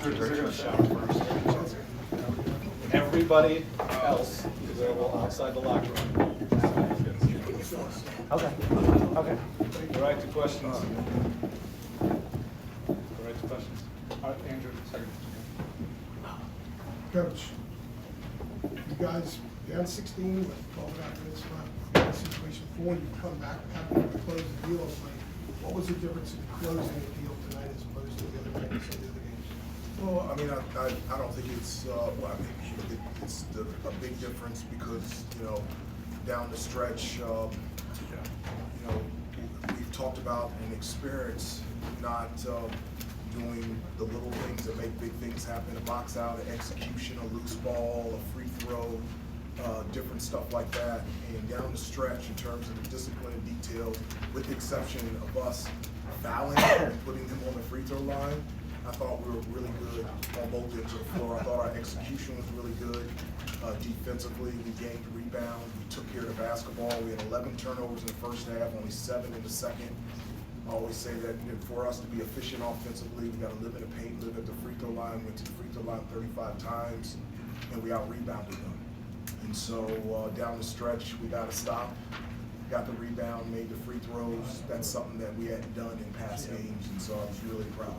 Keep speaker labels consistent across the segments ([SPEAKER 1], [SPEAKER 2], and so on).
[SPEAKER 1] They're going to shower first. Everybody else is available outside the locker room.
[SPEAKER 2] Okay. Okay.
[SPEAKER 1] Go right to questions. Go right to questions. All right, Andrew, second.
[SPEAKER 3] Coach, you guys down 16 with 12.5 minutes left, situation 4, you come back having to close the deal. What was the difference in closing the deal tonight as opposed to the other night and some of the other games?
[SPEAKER 4] Well, I mean, I don't think it's, I think it's a big difference because, down the stretch, we've talked about an experience, not doing the little things that make big things happen, a box out, an execution, a loose ball, a free throw, different stuff like that. And down the stretch, in terms of the discipline and detail, with the exception of us fouling and putting them on the free throw line, I thought we were really good on both ends of the floor. I thought our execution was really good. Defensively, we gained rebounds. We took care of the basketball. We had 11 turnovers in the first half, only 7 in the second. I always say that for us to be efficient offensively, we got to live in the paint, live at the free throw line. Went to the free throw line 35 times, and we out-rebounded them. And so down the stretch, we got to stop. Got the rebound, made the free throws. That's something that we hadn't done in past games, and so I was really proud.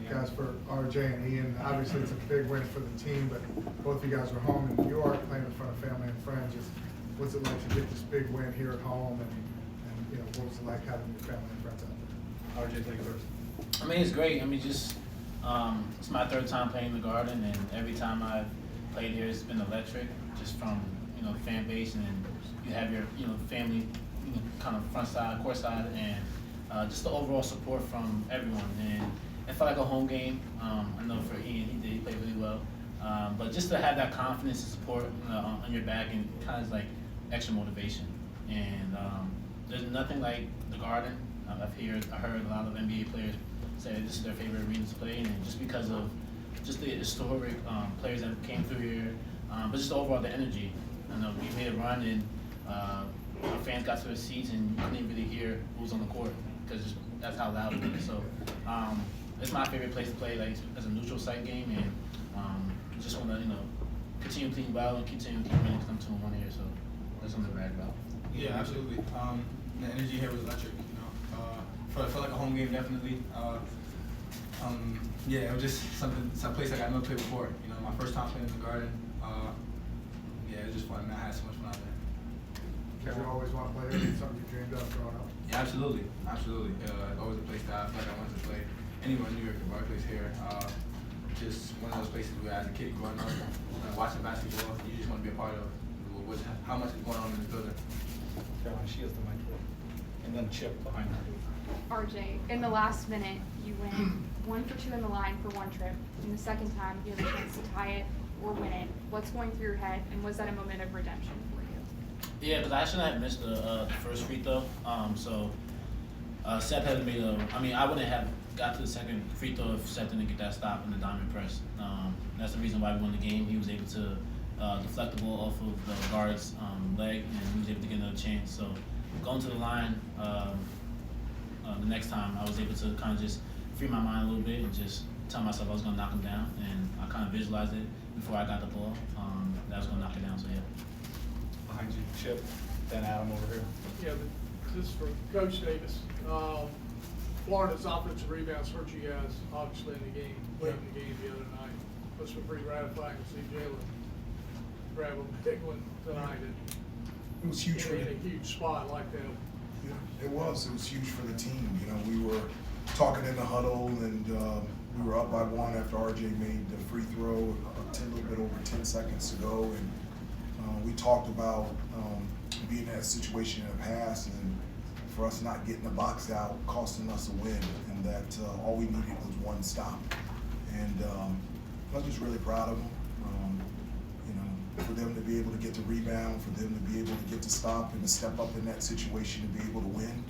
[SPEAKER 5] Guys, for RJ and Ian, obviously it's a big win for the team, but both of you guys were home in New York playing in front of family and friends. What's it like to get this big win here at home, and what was it like having your family and friends out there?
[SPEAKER 1] RJ, take it first.
[SPEAKER 2] I mean, it's great. I mean, just it's my 3rd time playing the Garden, and every time I've played here, it's been electric. Just from the fan base, and then you have your family, kind of front side, court side, and just the overall support from everyone. And it felt like a home game. I know for Ian, he played really well. But just to have that confidence and support on your back, and kind of like extra motivation. And there's nothing like the Garden. I heard a lot of NBA players say that this is their favorite arena to play in, and just because of just the historic players that came through here, but just overall the energy. I know we made a run, and our fans got to their seats, and you couldn't really hear who was on the court because that's how loud it was. So it's my favorite place to play, like as a neutral site game, and just want to continue playing well and continue to keep winning because I'm 2-1 here, so that's something to brag about.
[SPEAKER 6] Yeah, absolutely. The energy here was electric. Felt like a home game, definitely. Yeah, it was just some place like I never played before. My first time playing in the Garden. Yeah, it was just fun. Man, I had so much fun out there.
[SPEAKER 5] Did you always want to play here? Something you dreamed of growing up?
[SPEAKER 6] Yeah, absolutely. Always a place that I felt like I wanted to play. Anywhere in New York, the Barclays here. Just one of those places where, as a kid growing up, watching basketball, you just want to be a part of how much is going on in this building.
[SPEAKER 1] Caroline, she has the mic. And then Chip behind her.
[SPEAKER 7] RJ, in the last minute, you went 1 for 2 in the line for one trip. In the second time, you have a chance to tie it or win it. What's going through your head, and was that a moment of redemption for you?
[SPEAKER 2] Yeah, because I shouldn't have missed the first free throw. So Seth had made I wouldn't have got to the second free throw if Seth didn't get that stop in the diamond press. That's the reason why we won the game. He was able to deflect the ball off of the guard's leg, and he was able to get another chance. So going to the line the next time, I was able to kind of just free my mind a little bit and just tell myself I was going to knock him down, and I kind of visualized it before I got the ball that I was going to knock it down. So yeah.
[SPEAKER 1] Behind you, Chip, then Adam over here.
[SPEAKER 3] Yeah, but this is for Coach Davis. Florida's offensive rebounds hurt you guys, obviously, in the game, late in the game the other night. Must have been pretty gratifying to see Jalen grab a big one tonight.
[SPEAKER 4] It was huge for
[SPEAKER 3] in a huge spot like that.
[SPEAKER 4] It was huge for the team. We were talking in the huddle, and we were up by 1 after RJ made the free throw, a little bit over 10 seconds to go, and we talked about being in that situation in the past, and for us not getting the box out, costing us a win, and that all we needed was one stop. And I was just really proud of them. For them to be able to get the rebound, for them to be able to get the stop and to step up in that situation and be able to win.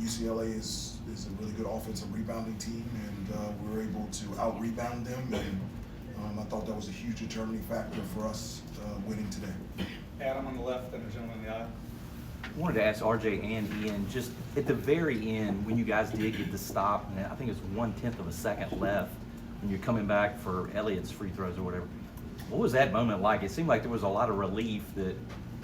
[SPEAKER 4] UCLA is a really good offensive rebounding team, and we were able to out-rebound them, and I thought that was a huge determining factor for us winning today.
[SPEAKER 1] Adam on the left, and the gentleman in the aisle.
[SPEAKER 8] wanted to ask RJ and Ian, just at the very end, when you guys did get the stop, and I think it's 1/10 of a second left, when you're coming back for Elliott's free throws or whatever, what was that moment like? It seemed like there was a lot of relief that,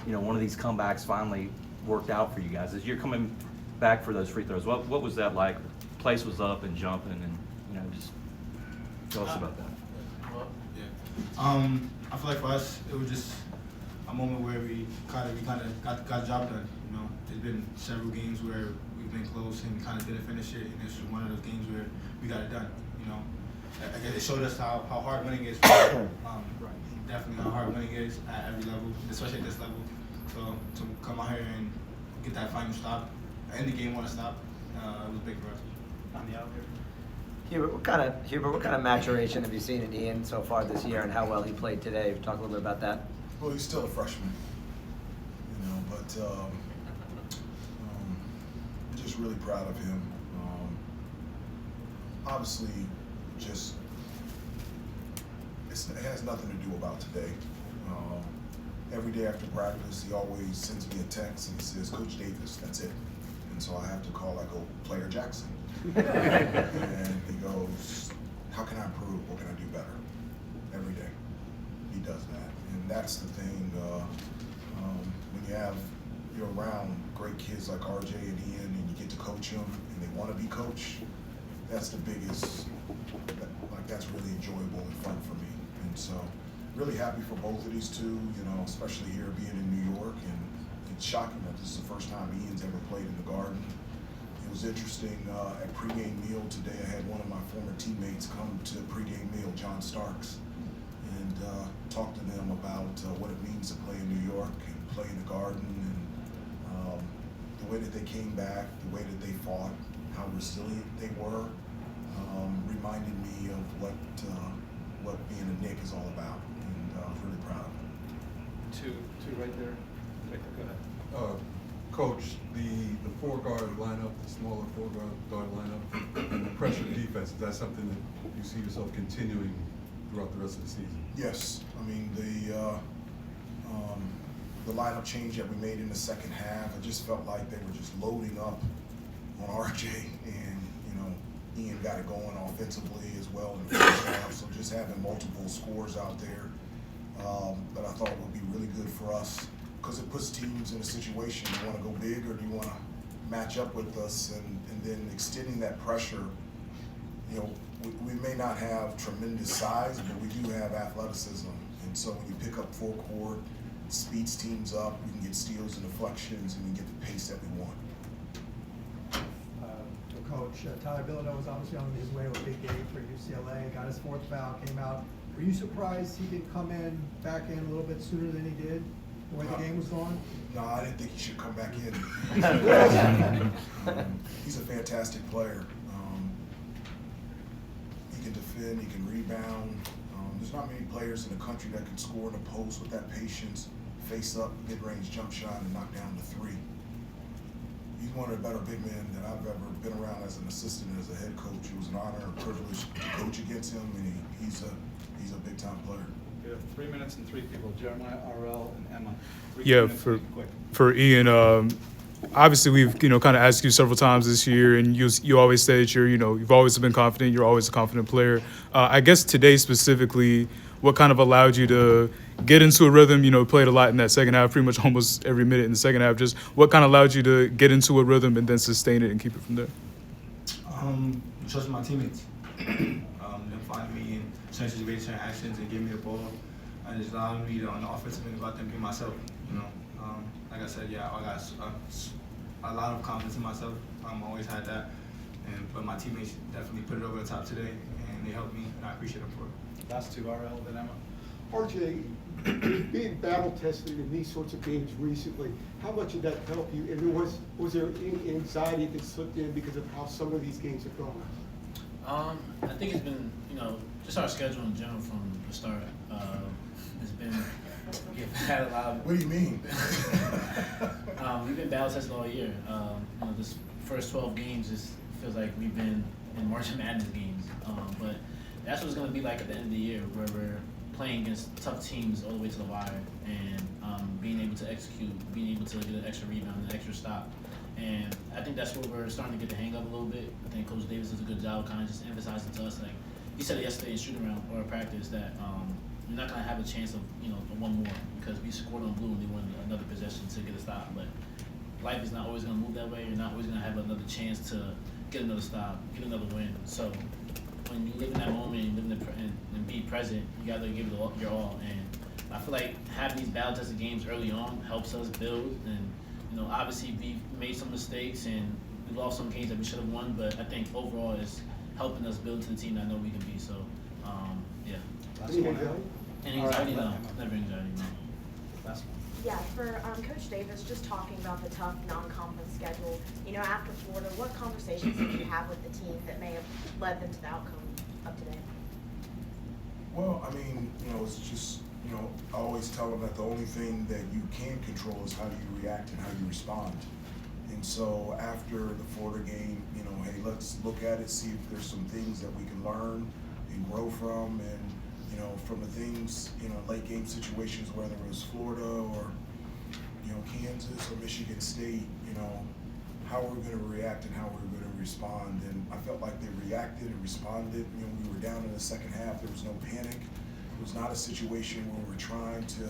[SPEAKER 8] you know, one of these comebacks finally worked out for you guys. As you're coming back for those free throws, what was that like? The place was up and jumping, and, you know, just tell us about that.
[SPEAKER 6] Well, yeah. I feel like for us, it was just a moment where we kind of got the job done. You know, there's been several games where we've been close and kind of didn't finish it, and this was one of those games where we got it done. You know, I guess it showed us how hard winning is. Definitely how hard winning is at every level, especially at this level. So to come out here and get that final stop, end the game on a stop, it was big for us.
[SPEAKER 2] On the out here.
[SPEAKER 9] Hubert, what kind of maturation have you seen in Ian so far this year, and how well he played today? Talk a little bit about that.
[SPEAKER 4] Well, he's still a freshman, you know, but I'm just really proud of him. Obviously, just it has nothing to do about today. Every day after practice, he always sends me a text and he says, "Coach Davis, that's it." And so I have to call, I go, "Player Jackson." And he goes, "How can I improve? What can I do better?" Every day, he does that. And that's the thing, when you're around great kids like RJ and Ian, and you get to coach them, and they want to be coached, that's the biggest, that's really enjoyable and fun for me. And so, really happy for both of these two, you know, especially here being in New York, and it's shocking that this is the first time Ian's ever played in the Garden. It was interesting, at pregame meal today, I had one of my former teammates come to pregame meal, John Starks, and talk to them about what it means to play in New York and play in the Garden, and the way that they came back, the way that they fought, how resilient they were, reminded me of what being a Knick is all about, and I was really proud of them.
[SPEAKER 1] Two right there. Right there, go ahead.
[SPEAKER 10] Coach, the four-guard lineup, the smaller four-guard lineup, and the pressure defense, is that something that you see yourself continuing throughout the rest of the season?
[SPEAKER 4] Yes, I mean the lineup change that we made in the second half, I just felt like they were just loading up on RJ, and you know, Ian got it going offensively as well in the first half. So just having multiple scores out there that I thought would be really good for us, because it puts teams in a situation, do you want to go big or do you want to match up with us, and then extending that pressure. You know, we may not have tremendous size, but we do have athleticism, and so when you pick up full court, speeds teams up, we can get steals and deflections, and we get the pace that we want.
[SPEAKER 11] Coach, Tyler Villanova was obviously on his way with a big game for UCLA, got his fourth foul, came out. Were you surprised he didn't come in back in a little bit sooner than he did, the way the game was going?
[SPEAKER 4] No, I didn't think he should come back in. He's a fantastic player. He can defend, he can rebound. There's not many players in the country that can score in the post with that patience, face up, mid-range jump shot, and knock down the three. He's one of the better big men that I've ever been around as an assistant, as a head coach. It was an honor and privilege to coach against him, and he's a big-time player.
[SPEAKER 1] We have 3 minutes and 3 people, Jeremiah, RL, and Emma. 3
[SPEAKER 12] Yeah,
[SPEAKER 1] minutes, quick.
[SPEAKER 12] for Ian, obviously we've kind of asked you several times this year, and you always say that you've always been confident. You're always a confident player. I guess today specifically, what kind of allowed you to get into a rhythm? Played a lot in that second half, pretty much almost every minute in the second half. Just what kind of allowed you to get into a rhythm and then sustain it and keep it from there?
[SPEAKER 6] Trusting my teammates. Them finding me in certain situations, certain actions, and giving me the ball, and just allowing me to, on the offensive end, go out there and be myself. Like I said, I got a lot of confidence in myself. Always had that, but my teammates definitely put it over the top today, and they helped me, and I appreciate them for it.
[SPEAKER 1] Last two, RL, then Emma.
[SPEAKER 13] RJ, being battle tested in these sorts of games recently, how much did that help you? And was there any anxiety that slipped in because of how some of these games have gone?
[SPEAKER 2] I think it's been, just our schedule in general from the start. It's been, we've had a lot of.
[SPEAKER 4] What do you mean?
[SPEAKER 2] We've been battle tested all year. This first 12 games just feels like we've been in March Madness games. But that's what it's going to be like at the end of the year, where we're playing against tough teams all the way to the wire, and being able to execute, being able to get an extra rebound, an extra stop. And I think that's what we're starting to get the hang of a little bit. I think Coach Davis does a good job of kind of just emphasizing to us, like he said it yesterday in shooting around or practice, that you're not gonna have a chance of one more because we scored on blue and they wanted another possession to get a stop. But life is not always gonna move that way. You're not always gonna have another chance to get another stop, get another win. So when you live in that moment and live in and be present, you gotta give it your all. And I feel like having these battle tested games early on helps us build. And obviously we made some mistakes and we lost some games that we should have won, but I think overall it's helping us build to the team that I know we can be. So yeah.
[SPEAKER 13] Any anxiety?
[SPEAKER 2] And anxiety, no, never anxiety, no.
[SPEAKER 8] Last one.
[SPEAKER 14] Yeah, for Coach Davis, just talking about the tough non-conference schedule, after Florida, what conversations did you have with the team that may have led them to the outcome of today?
[SPEAKER 4] Well, I mean, it's just, I always tell them that the only thing that you can control is how you react and how you respond. And so after the Florida game, hey, let's look at it, see if there's some things that we can learn and grow from. And, from the things, late game situations, whether it was Florida or, Kansas or Michigan State, how we're going to react and how we're going to respond. And I felt like they reacted and responded. We were down in the second half. There was no panic. It was not a situation where we're trying to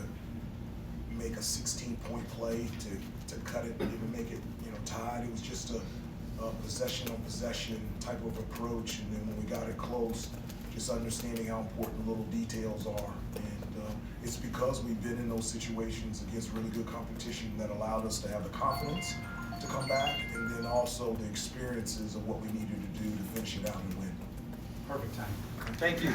[SPEAKER 4] make a 16-point play to cut it and even make it, tied. It was just a possession on possession type of approach. And then when we got it close, just understanding how important little details are. And it's because we've been in those situations against really good competition that allowed us to have the confidence to come back, and then also the experiences of what we needed to do to finish it out and win.
[SPEAKER 8] Perfect time. Thank you.